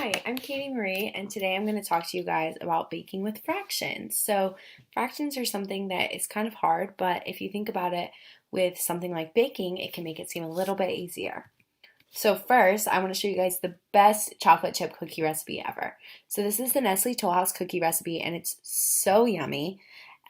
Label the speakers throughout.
Speaker 1: Hi, I'm Katie Marie, and today I'm going to talk to you guys about baking with fractions. So, fractions are something that is kind of hard, but if you think about it with something like baking, it can make it seem a little bit easier. So, first, I want to show you guys the best chocolate chip cookie recipe ever. So, this is the Nestle Toll House cookie recipe, and it's so yummy.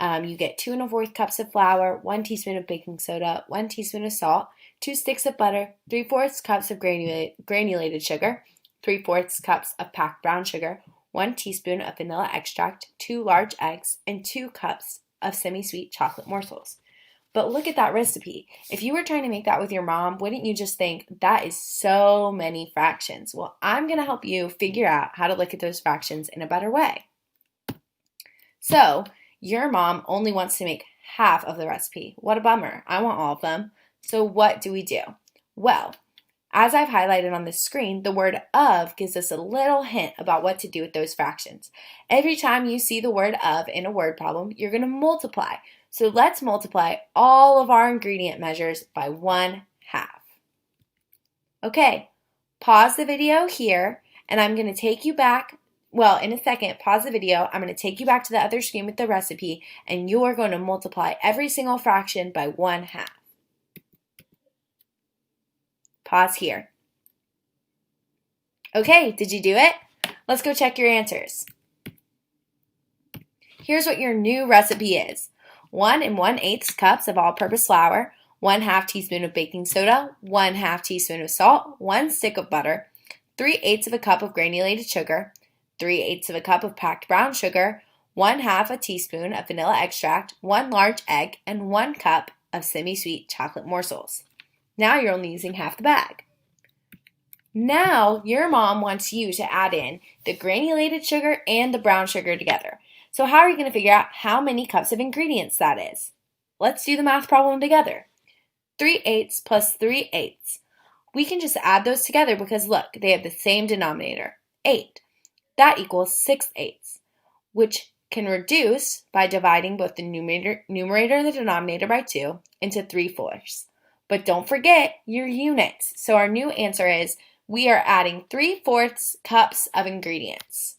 Speaker 1: You get 2 1/4 cups of flour, 1 teaspoon of baking soda, 1 teaspoon of salt, 2 sticks of butter, 3/4 cups of granulated sugar, 3/4 cups of packed brown sugar, 1 teaspoon of vanilla extract, 2 large eggs, and 2 cups of semi-sweet chocolate morsels. But look at that recipe. If you were trying to make that with your mom, wouldn't you just think, that is so many fractions? Well, I'm going to help you figure out how to look at those fractions in a better way. So, your mom only wants to make half of the recipe. What a bummer. I want all of them. So what do we do? Well, as I've highlighted on this screen, the word of gives us a little hint about what to do with those fractions. Every time you see the word of in a word problem, you're going to multiply. So let's multiply all of our ingredient measures by 1/2. Okay, pause the video here, and I'm going to take you back. Well, in a second, pause the video. I'm going to take you back to the other screen with the recipe, and you're going to multiply every single fraction by 1/2. Pause here. Okay, did you do it? Let's go check your answers. Here's what your new recipe is. 1 1/8 cups of all-purpose flour, 1/2 teaspoon of baking soda, 1/2 teaspoon of salt, 1 stick of butter, 3/8 of a cup of granulated sugar, 3/8 of a cup of packed brown sugar, 1/2 a teaspoon of vanilla extract, 1 large egg, and 1 cup of semi-sweet chocolate morsels. Now you're only using half the bag. Now your mom wants you to add in the granulated sugar and the brown sugar together. So how are you going to figure out how many cups of ingredients that is? Let's do the math problem together. 3/8 plus 3/8. We can just add those together because look, they have the same denominator, 8. That equals 6/8, which can reduce by dividing both the numerator and the denominator by 2 into 3/4. But don't forget your units. So our new answer is we are adding 3/4 cups of ingredients.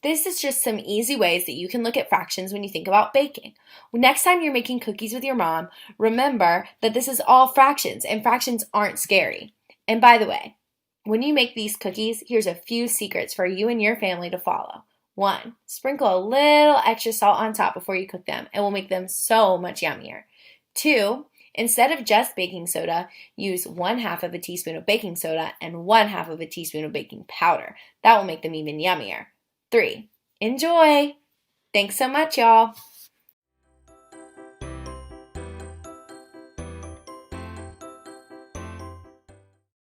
Speaker 1: This is just some easy ways that you can look at fractions when you think about baking. Next time you're making cookies with your mom, remember that this is all fractions, and fractions aren't scary. And by the way, when you make these cookies, here's a few secrets for you and your family to follow. 1, sprinkle a little extra salt on top before you cook them. It will make them so much yummier. 2, instead of just baking soda, use 1/2 of a teaspoon of baking soda and 1/2 of a teaspoon of baking powder. That will make them even yummier. 3, enjoy! Thanks so much, y'all.